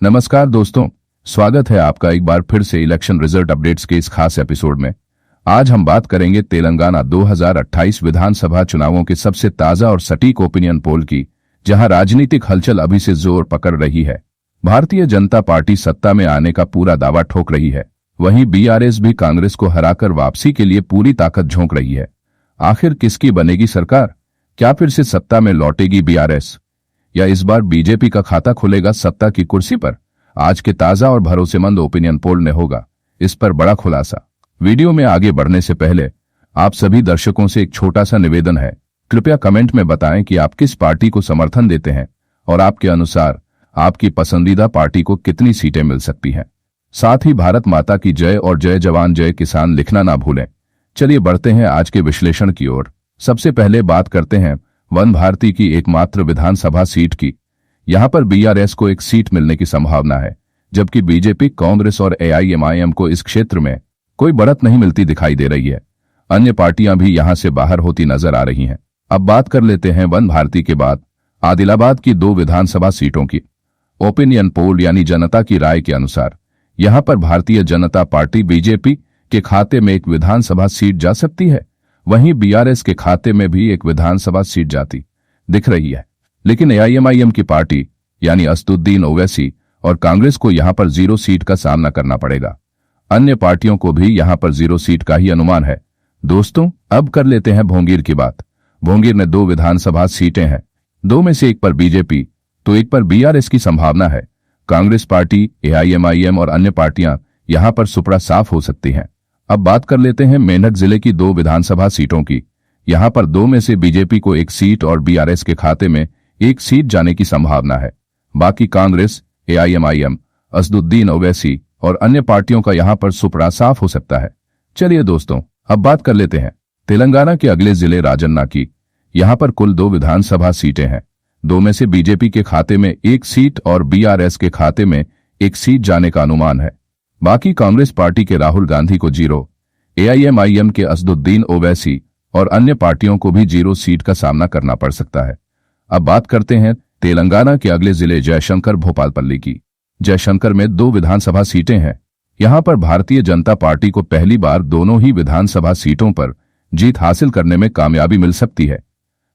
नमस्कार दोस्तों, स्वागत है आपका एक बार फिर से इलेक्शन रिजल्ट अपडेट्स के इस खास एपिसोड में। आज हम बात करेंगे तेलंगाना 2028 विधानसभा चुनावों के सबसे ताजा और सटीक ओपिनियन पोल की, जहां राजनीतिक हलचल अभी से जोर पकड़ रही है। भारतीय जनता पार्टी सत्ता में आने का पूरा दावा ठोक रही है, वहीं बीआरएस भी कांग्रेस को हराकर वापसी के लिए पूरी ताकत झोंक रही है। आखिर किसकी बनेगी सरकार? क्या फिर से सत्ता में लौटेगी बीआरएस, या इस बार बीजेपी का खाता खुलेगा सत्ता की कुर्सी पर? आज के ताजा और भरोसेमंद ओपिनियन पोल ने होगा इस पर बड़ा खुलासा। वीडियो में आगे बढ़ने से पहले आप सभी दर्शकों से एक छोटा सा निवेदन है, कृपया कमेंट में बताएं कि आप किस पार्टी को समर्थन देते हैं और आपके अनुसार आपकी पसंदीदा पार्टी को कितनी सीटें मिल सकती हैं। साथ ही भारत माता की जय और जय जवान जय किसान लिखना ना भूलें। चलिए बढ़ते हैं आज के विश्लेषण की ओर। सबसे पहले बात करते हैं वन भारती की एकमात्र विधानसभा सीट की। यहां पर बीआरएस को एक सीट मिलने की संभावना है, जबकि बीजेपी, कांग्रेस और एआईएमआईएम को इस क्षेत्र में कोई बढ़त नहीं मिलती दिखाई दे रही है। अन्य पार्टियां भी यहां से बाहर होती नजर आ रही हैं। अब बात कर लेते हैं वन भारती के बाद आदिलाबाद की 2 विधानसभा सीटों की। ओपिनियन पोल यानी जनता की राय के अनुसार यहां पर भारतीय जनता पार्टी बीजेपी के खाते में एक विधानसभा सीट जा सकती है, वहीं बीआरएस के खाते में भी एक विधानसभा सीट जाती दिख रही है। लेकिन एआईएमआईएम की पार्टी यानी असदुद्दीन ओवैसी और कांग्रेस को यहां पर 0 सीट का सामना करना पड़ेगा। अन्य पार्टियों को भी यहां पर 0 सीट का ही अनुमान है। दोस्तों, अब कर लेते हैं भोंगीर की बात। भोंगीर में 2 विधानसभा सीटें हैं, 2 में से एक पर बीजेपी तो एक पर बीआरएस की संभावना है। कांग्रेस पार्टी, एआईएमआईएम और अन्य पार्टियां यहां पर सुपड़ा साफ हो सकती हैं। अब बात कर लेते हैं मेंढक जिले की 2 विधानसभा सीटों की। यहां पर 2 में से बीजेपी को 1 सीट और बीआरएस के खाते में 1 सीट जाने की संभावना है। बाकी कांग्रेस, एआईएमआईएम, असदुद्दीन ओवैसी और अन्य पार्टियों का यहां पर सुपड़ा साफ हो सकता है। चलिए दोस्तों, अब बात कर लेते हैं तेलंगाना के अगले जिले राजन्ना की। यहां पर कुल 2 विधानसभा सीटें हैं, 2 में से बीजेपी के खाते में 1 सीट और बीआरएस के खाते में 1 सीट जाने का अनुमान है। बाकी कांग्रेस पार्टी के राहुल गांधी को 0, एआईएमआईएम के असदुद्दीन ओवैसी और अन्य पार्टियों को भी 0 सीट का सामना करना पड़ सकता है। अब बात करते हैं तेलंगाना के अगले जिले जयशंकर भोपालपल्ली की। जयशंकर में 2 विधानसभा सीटें हैं। यहां पर भारतीय जनता पार्टी को पहली बार दोनों ही विधानसभा सीटों पर जीत हासिल करने में कामयाबी मिल सकती है।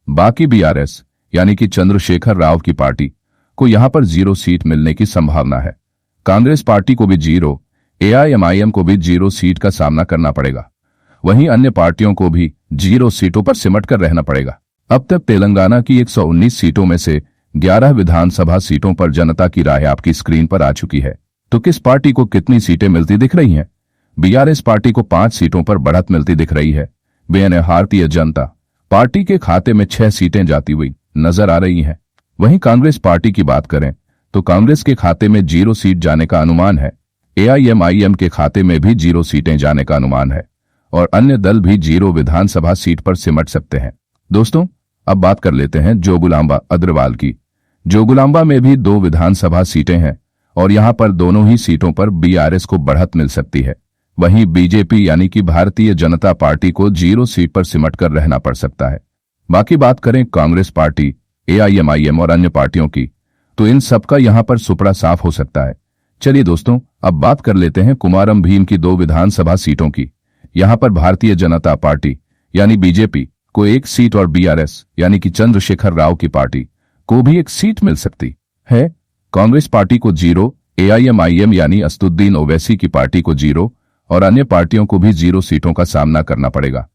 बाकी बीआरएस यानी कि चंद्रशेखर राव की पार्टी को यहां पर 0 सीट मिलने की संभावना है। कांग्रेस पार्टी को भी 0, एआईएमआईएम को भी 0 सीट का सामना करना पड़ेगा। वहीं अन्य पार्टियों को भी 0 सीटों पर सिमट कर रहना पड़ेगा। अब तक तेलंगाना की 119 सीटों में से 11 विधानसभा सीटों पर जनता की राय आपकी स्क्रीन पर आ चुकी है। तो किस पार्टी को कितनी सीटें मिलती दिख रही हैं? बीआरएस पार्टी को 5 सीटों पर बढ़त मिलती दिख रही है। भारतीय जनता पार्टी के खाते में 6 सीटें जाती हुई नजर आ रही हैं। वहीं कांग्रेस पार्टी की बात करें तो कांग्रेस के खाते में 0 सीट जाने का अनुमान है। एआईएमआईएम के खाते में भी 0 सीटें जाने का अनुमान है और अन्य दल भी 0 विधानसभा सीट पर सिमट सकते हैं। दोस्तों, अब बात कर लेते हैं जोगुलांबा अग्रवाल की। जोगुलांबा में भी 2 विधानसभा सीटें हैं और यहां पर दोनों ही सीटों पर बीआरएस को बढ़त मिल सकती है। वहीं बीजेपी यानी कि भारतीय जनता पार्टी को 0 सीट पर सिमट कर रहना पड़ सकता है। बाकी बात करें कांग्रेस पार्टी, एआईएमआईएम और अन्य पार्टियों की, तो इन सबका यहां पर सुपड़ा साफ हो सकता है। चलिए दोस्तों, अब बात कर लेते हैं कुमारम भीम की 2 विधानसभा सीटों की। यहां पर भारतीय जनता पार्टी यानी बीजेपी को 1 सीट और बीआरएस यानी कि चंद्रशेखर राव की पार्टी को भी 1 सीट मिल सकती है। कांग्रेस पार्टी को 0, एआईएमआईएम यानी असदुद्दीन ओवैसी की पार्टी को 0 और अन्य पार्टियों को भी 0 सीटों का सामना करना पड़ेगा।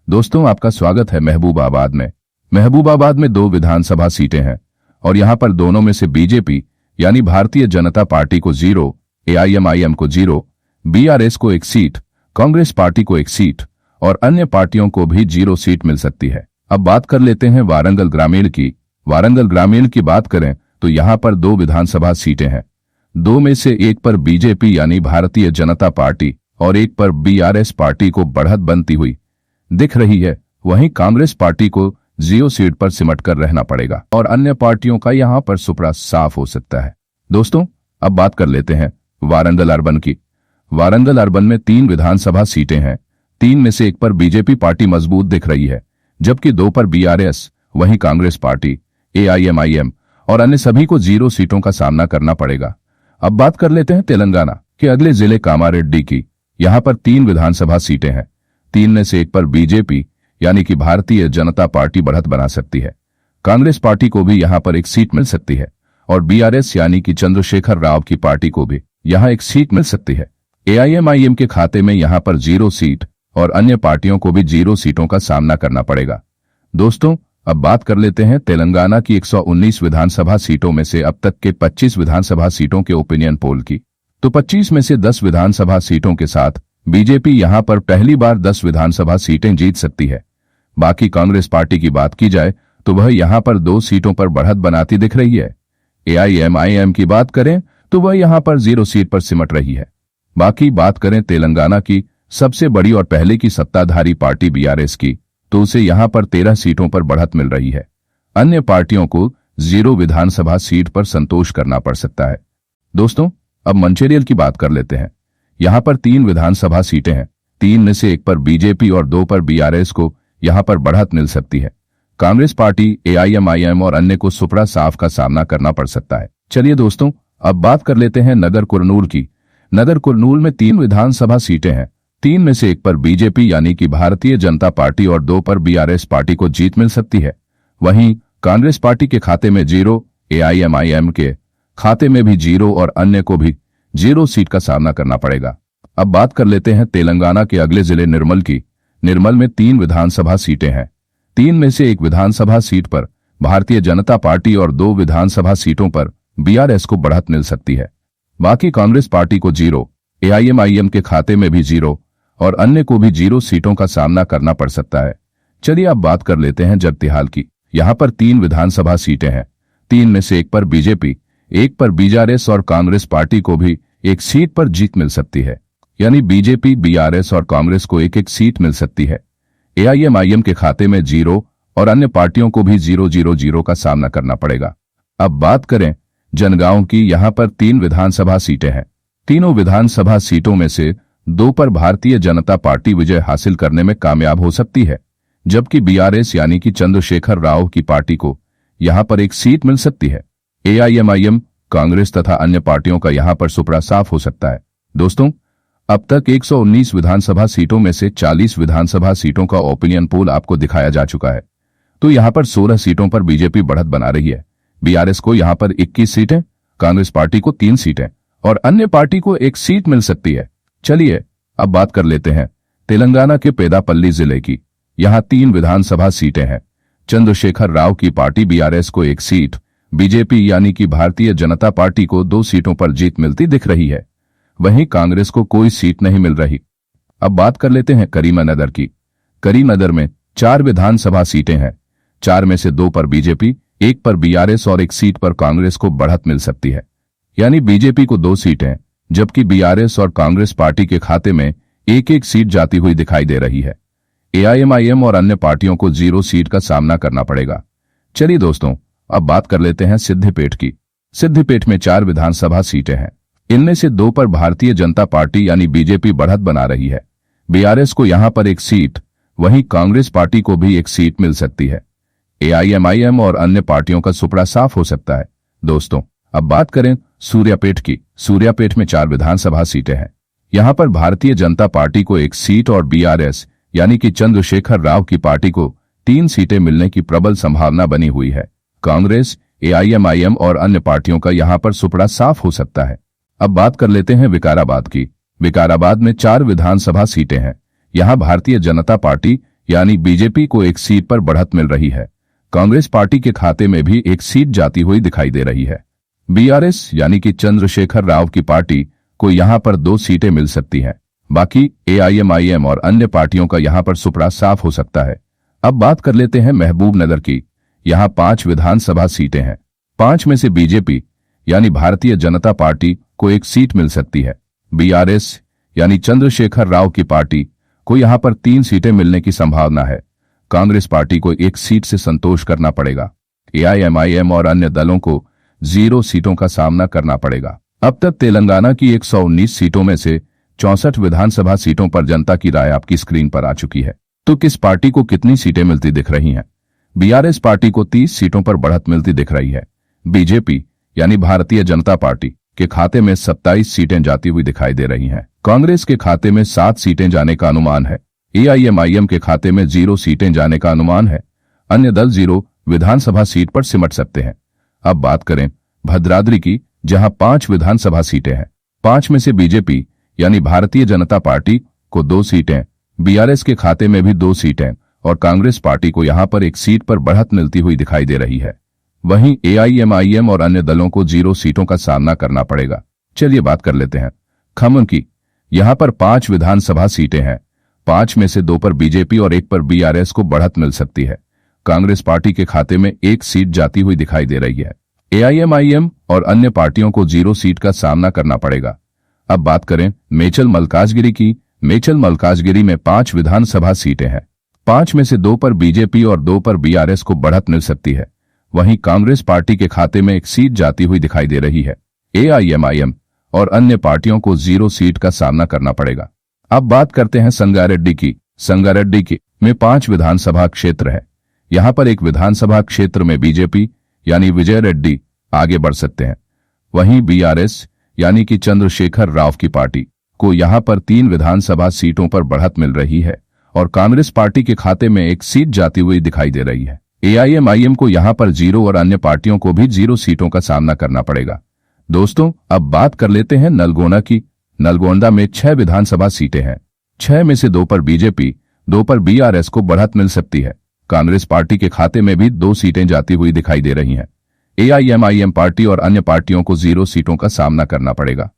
दोस्तों, आपका स्वागत है महबूबाबाद में। महबूबाबाद में 2 विधानसभा सीटें हैं और यहां पर दोनों में से बीजेपी यानी भारतीय जनता पार्टी को 0, एआईएमआईएम को 0, बीआरएस को 1 सीट, कांग्रेस पार्टी को 1 सीट और अन्य पार्टियों को भी 0 सीट मिल सकती है। अब बात कर लेते हैं वारंगल ग्रामीण की। वारंगल ग्रामीण की बात करें तो यहां पर 2 विधानसभा सीटें हैं, 2 में से एक पर बीजेपी यानी भारतीय जनता पार्टी और एक पर बीआरएस पार्टी को बढ़त बनती हुई दिख रही है। वहीं कांग्रेस पार्टी को 0 सीट पर सिमट कर रहना पड़ेगा और अन्य पार्टियों का यहां पर सुपड़ा साफ हो सकता है। दोस्तों, अब बात कर लेते हैं वारंगल अर्बन की। वारंगल अर्बन में 3 विधानसभा सीटें हैं, 3 में से एक पर बीजेपी पार्टी मजबूत दिख रही है, जबकि 2 पर बीआरएस, वहीं कांग्रेस पार्टी, एआईएमआईएम और अन्य सभी को 0 सीटों का सामना करना पड़ेगा। अब बात कर लेते हैं तेलंगाना के अगले जिले कामारेड्डी की। यहां पर 3 विधानसभा सीटें हैं। 3 में से एक पर बीजेपी यानी कि भारतीय जनता पार्टी बढ़त बना सकती है। कांग्रेस पार्टी को भी यहां पर एक सीट मिल सकती है और बीआरएस यानी कि चंद्रशेखर राव की पार्टी को भी यहां एक सीट मिल सकती है। एआईएमआईएम के खाते में यहां पर 0 सीट और अन्य पार्टियों को भी 0 सीटों का सामना करना पड़ेगा। दोस्तों, अब बात कर लेते हैं तेलंगाना की 119 विधानसभा सीटों में से अब तक के 25 विधानसभा सीटों के ओपिनियन पोल की। तो 25 में से 10 विधानसभा सीटों के साथ बीजेपी यहां पर पहली बार 10 विधानसभा सीटें जीत सकती है। बाकी कांग्रेस पार्टी की बात की जाए तो वह यहां पर 2 सीटों पर बढ़त बनाती दिख रही है। एआईएमआईएम की बात करें तो वह यहां पर 0 सीट पर सिमट रही है। बाकी बात करें तेलंगाना की सबसे बड़ी और पहले की सत्ताधारी पार्टी बीआरएस की, तो उसे यहां पर 13 सीटों पर बढ़त मिल रही है। अन्य पार्टियों को 0 विधानसभा सीट पर संतोष करना पड़ सकता है। दोस्तों, अब मंचेरियल की बात कर लेते हैं। यहां पर 3 विधानसभा सीटें हैं। 3 में से एक पर बीजेपी और 2 पर बीआरएस को यहां पर बढ़त मिल सकती है। कांग्रेस पार्टी, एआईएमआईएम और अन्य को सुपड़ा साफ का सामना करना पड़ सकता है। चलिए दोस्तों, अब बात कर लेते हैं नगर कुरनूल की। नगर कुरनूल में 3 विधानसभा सीटें हैं। 3 में से एक पर बीजेपी यानी कि भारतीय जनता पार्टी और 2 पर बीआरएस पार्टी को जीत मिल सकती है। वहीं कांग्रेस पार्टी के खाते में 0, एआईएमआईएम के खाते में भी 0 और अन्य को भी 0 सीट का सामना करना पड़ेगा। अब बात कर लेते हैं तेलंगाना के अगले जिले निर्मल की। निर्मल में 3 विधानसभा सीटें हैं। 3 में से एक विधानसभा सीट पर भारतीय जनता पार्टी और 2 विधानसभा सीटों पर बीआरएस को बढ़त मिल सकती है। बाकी कांग्रेस पार्टी को 0, एआईएमआईएम के खाते में भी 0 और अन्य को भी 0 सीटों का सामना करना पड़ सकता है। चलिए अब बात कर लेते हैं जगतिहाल की। यहां पर 3 विधानसभा सीटें हैं। 3 में से एक पर बीजेपी, एक पर बीआरएस और कांग्रेस पार्टी को भी एक सीट पर जीत मिल सकती है। यानी बीजेपी, बीआरएस और कांग्रेस को एक सीट मिल सकती है। एआईएमआईएम के खाते में 0 और अन्य पार्टियों को भी 0-0-0 का सामना करना पड़ेगा। अब बात करें जनगांव की। यहां पर 3 विधानसभा सीटें हैं। तीनों विधानसभा सीटों में से 2 पर भारतीय जनता पार्टी विजय हासिल करने में कामयाब हो सकती है, जबकि बीआरएस यानी कि चंद्रशेखर राव की पार्टी को यहां पर एक सीट मिल सकती है। एआईएमआईएम, कांग्रेस तथा अन्य पार्टियों का यहां पर सुपड़ा साफ हो सकता है। दोस्तों, अब तक 119 विधानसभा सीटों में से 40 विधानसभा सीटों का ओपिनियन पोल आपको दिखाया जा चुका है। तो यहां पर 16 सीटों पर बीजेपी बढ़त बना रही है। बीआरएस को यहां पर 21 सीटें, कांग्रेस पार्टी को 3 सीटें और अन्य पार्टी को 1 सीट मिल सकती है। चलिए अब बात कर लेते हैं तेलंगाना के पेदापल्ली जिले की। यहां 3 विधानसभा सीटें हैं। चंद्रशेखर राव की पार्टी बीआरएस को 1 सीट, बीजेपी यानी कि भारतीय जनता पार्टी को 2 सीटों पर जीत मिलती दिख रही है। वहीं कांग्रेस को कोई सीट नहीं मिल रही। अब बात कर लेते हैं करीमनगर की। करीमनगर में 4 विधानसभा सीटें हैं। 4 में से 2 पर बीजेपी, 1 पर बीआरएस और 1 सीट पर कांग्रेस को बढ़त मिल सकती है। यानी बीजेपी को 2 सीटें, जबकि बीआरएस और कांग्रेस पार्टी के खाते में 1-1 सीट जाती हुई दिखाई दे रही है। एआईएमआईएम और अन्य पार्टियों को 0 सीट का सामना करना पड़ेगा। चलिए दोस्तों, अब बात कर लेते हैं सिद्धिपेट की। सिद्धिपेट में 4 विधानसभा सीटें हैं। इनमें से 2 पर भारतीय जनता पार्टी यानी बीजेपी बढ़त बना रही है। बीआरएस को यहां पर 1 सीट, वहीं कांग्रेस पार्टी को भी 1 सीट मिल सकती है। एआईएमआईएम और अन्य पार्टियों का सुपड़ा साफ हो सकता है। दोस्तों, अब बात करें सूर्यापेट की। सूर्यापेट में 4 विधानसभा सीटें हैं। यहां पर भारतीय जनता पार्टी को 1 सीट और बीआरएस यानी कि चंद्रशेखर राव की पार्टी को 3 सीटें मिलने की प्रबल संभावना बनी हुई है। कांग्रेस, एआईएमआईएम और अन्य पार्टियों का यहां पर सुपड़ा साफ हो सकता है। अब बात कर लेते हैं विकाराबाद की। विकाराबाद में 4 विधानसभा सीटें हैं। यहां भारतीय जनता पार्टी यानी बीजेपी को 1 सीट पर बढ़त मिल रही है। कांग्रेस पार्टी के खाते में भी 1 सीट जाती हुई दिखाई दे रही है। बीआरएस यानी कि चंद्रशेखर राव की पार्टी को यहां पर 2 सीटें मिल सकती हैं। बाकी एआईएमआईएम और अन्य पार्टियों का यहां पर सुपड़ा साफ हो सकता है। अब बात कर लेते हैं महबूबनगर की। यहां 5 विधानसभा सीटें हैं। 5 में से बीजेपी यानी भारतीय जनता पार्टी को 1 सीट मिल सकती है। बीआरएस यानी चंद्रशेखर राव की पार्टी को यहां पर 3 सीटें मिलने की संभावना है। कांग्रेस पार्टी को 1 सीट से संतोष करना पड़ेगा। एआईएमआईएम और अन्य दलों को 0 सीटों का सामना करना पड़ेगा। अब तक तेलंगाना की 119 सीटों में से 64 विधानसभा सीटों पर जनता की राय आपकी स्क्रीन पर आ चुकी है। तो किस पार्टी को कितनी सीटें मिलती दिख रही हैं? बीआरएस पार्टी को 30 सीटों पर बढ़त मिलती दिख रही है। बीजेपी यानी भारतीय जनता पार्टी के खाते में 27 सीटें जाती हुई दिखाई दे रही हैं। कांग्रेस के खाते में 7 सीटें जाने का अनुमान है। एआईएमआईएम के खाते में 0 सीटें जाने का अनुमान है। अन्य दल 0 विधानसभा सीट पर सिमट सकते हैं। अब बात करें भद्राद्री की, जहां 5 विधानसभा सीटें हैं। 5 में से बीजेपी यानी भारतीय जनता पार्टी को 2 सीटें, बीआरएस के खाते में भी 2 सीटें और कांग्रेस पार्टी को यहां पर 1 सीट पर बढ़त मिलती हुई दिखाई दे रही है। वहीं एआईएमआईएम और अन्य दलों को 0 सीटों का सामना करना पड़ेगा। चलिए बात कर लेते हैं खम्मम की। यहां पर 5 विधानसभा सीटें हैं। 5 में से 2 पर बीजेपी और 1 पर बीआरएस को बढ़त मिल सकती है। कांग्रेस पार्टी के खाते में 1 सीट जाती हुई दिखाई दे रही है। एआईएमआईएम और अन्य पार्टियों को 0 सीट का सामना करना पड़ेगा। अब बात करें मेचल मल्काजगिरी की। मेचल मल्काजगिरी में 5 विधानसभा सीटें हैं। 5 में से 2 पर बीजेपी और 2 पर बीआरएस को बढ़त मिल सकती है। वहीं कांग्रेस पार्टी के खाते में 1 सीट जाती हुई दिखाई दे रही है। एआईएमआईएम और अन्य पार्टियों को 0 सीट का सामना करना पड़ेगा। अब बात करते हैं संगारेड्डी की। संगारेड्डी की में 5 विधानसभा क्षेत्र है। यहां पर 1 विधानसभा क्षेत्र में बीजेपी यानी विजय रेड्डी आगे बढ़ सकते हैं। वहीं बीआरएस यानी कि चंद्रशेखर राव की पार्टी को यहां पर 3 विधानसभा सीटों पर बढ़त मिल रही है और कांग्रेस पार्टी के खाते में 1 सीट जाती हुई दिखाई दे रही है। एआईएमआईएम को यहां पर 0 और अन्य पार्टियों को भी 0 सीटों का सामना करना पड़ेगा। दोस्तों, अब बात कर लेते हैं नलगोंडा की। नलगोंडा में 6 विधानसभा सीटें हैं। 6 में से 2 पर बीजेपी, 2 पर बीआरएस को बढ़त मिल सकती है। कांग्रेस पार्टी के खाते में भी 2 सीटें जाती हुई दिखाई दे रही हैं। एआईएमआईएम पार्टी और अन्य पार्टियों को 0 सीटों का सामना करना पड़ेगा।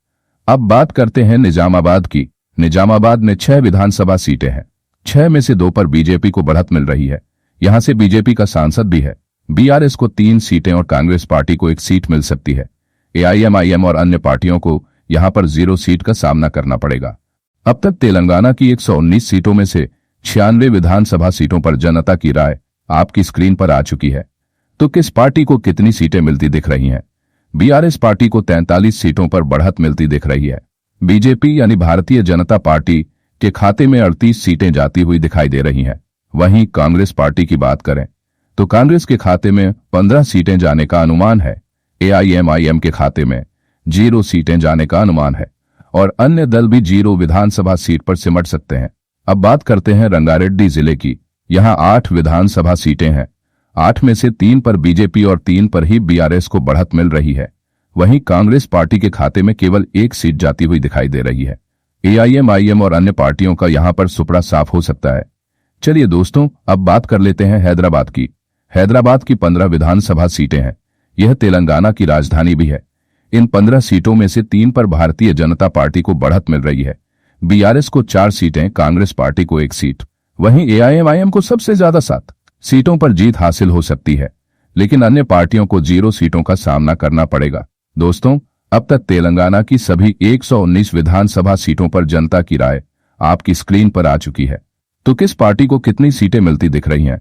अब बात करते हैं निजामाबाद की। निजामाबाद में 6 विधानसभा सीटें हैं। 6 में से 2 पर बीजेपी को बढ़त मिल रही है। यहां से बीजेपी का सांसद भी है। बीआरएस को 3 सीटें और कांग्रेस पार्टी को 1 सीट मिल सकती है। एआईएमआईएम और अन्य पार्टियों को यहां पर 0 सीट का सामना करना पड़ेगा। अब तक तेलंगाना की 119 सीटों में से 96 विधानसभा सीटों पर जनता की राय आपकी स्क्रीन पर आ चुकी है। तो किस पार्टी को कितनी सीटें मिलती दिख रही हैं? बीआरएस पार्टी को 43 सीटों पर बढ़त मिलती दिख रही है। बीजेपी यानी भारतीय जनता पार्टी के खाते में 38 सीटें जाती हुई दिखाई दे रही हैं। वहीं कांग्रेस पार्टी की बात करें तो कांग्रेस के खाते में 15 सीटें जाने का अनुमान है। एआईएमआईएम के खाते में 0 सीटें जाने का अनुमान है और अन्य दल भी 0 विधानसभा सीट पर सिमट सकते हैं। अब बात करते हैं रंगारेड्डी जिले की। यहां 8 विधानसभा सीटें हैं। 8 में से 3 पर बीजेपी और 3 पर ही बीआरएस को बढ़त मिल रही है। वहीं कांग्रेस पार्टी के खाते में केवल 1 सीट जाती हुई दिखाई दे रही है। एआईएमआईएम और अन्य पार्टियों का यहां पर सुपड़ा साफ हो सकता है। चलिए दोस्तों, अब बात कर लेते हैं हैदराबाद की। हैदराबाद की 15 विधानसभा सीटें हैं। यह तेलंगाना की राजधानी भी है। इन 15 सीटों में से 3 पर भारतीय जनता पार्टी को बढ़त मिल रही है। बीआरएस को 4 सीटें, कांग्रेस पार्टी को 1 सीट। वहीं एआईएमआईएम को सबसे ज्यादा 7 सीटों पर जीत हासिल हो सकती है, लेकिन अन्य पार्टियों को 0 सीटों का सामना करना पड़ेगा। दोस्तों, अब तक तेलंगाना की सभी 119 विधानसभा सीटों पर जनता की राय आपकी स्क्रीन पर आ चुकी है। तो किस पार्टी को कितनी सीटें मिलती दिख रही हैं?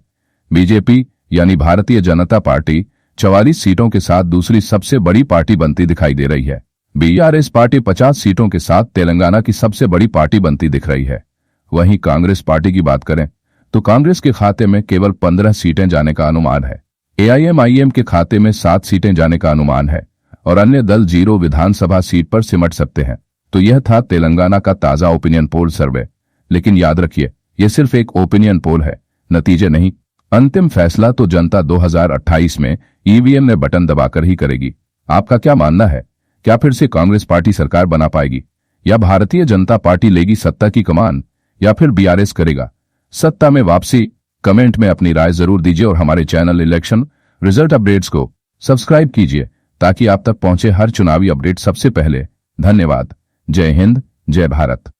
बीजेपी यानी भारतीय जनता पार्टी 44 सीटों के साथ दूसरी सबसे बड़ी पार्टी बनती दिखाई दे रही है। बीआरएस पार्टी 50 सीटों के साथ तेलंगाना की सबसे बड़ी पार्टी बनती दिख रही है। वहीं कांग्रेस पार्टी की बात करें तो कांग्रेस के खाते में केवल 15 सीटें जाने का अनुमान है। एआईएमआईएम के खाते में 7 सीटें जाने का अनुमान है और अन्य दल 0 विधानसभा सीट पर सिमट सकते हैं। तो यह था तेलंगाना का ताजा ओपिनियन पोल सर्वे। लेकिन याद रखिए, यह सिर्फ एक ओपिनियन पोल है, नतीजे नहीं। अंतिम फैसला तो जनता 2028 में ईवीएम में बटन दबाकर ही करेगी। आपका क्या मानना है? क्या फिर से कांग्रेस पार्टी सरकार बना पाएगी, या भारतीय जनता पार्टी लेगी सत्ता की कमान, या फिर बीआरएस करेगा सत्ता में वापसी? कमेंट में अपनी राय जरूर दीजिए और हमारे चैनल इलेक्शन रिजल्ट अपडेट्स को सब्सक्राइब कीजिए ताकि आप तक पहुंचे हर चुनावी अपडेट सबसे पहले। धन्यवाद। जय हिंद, जय भारत।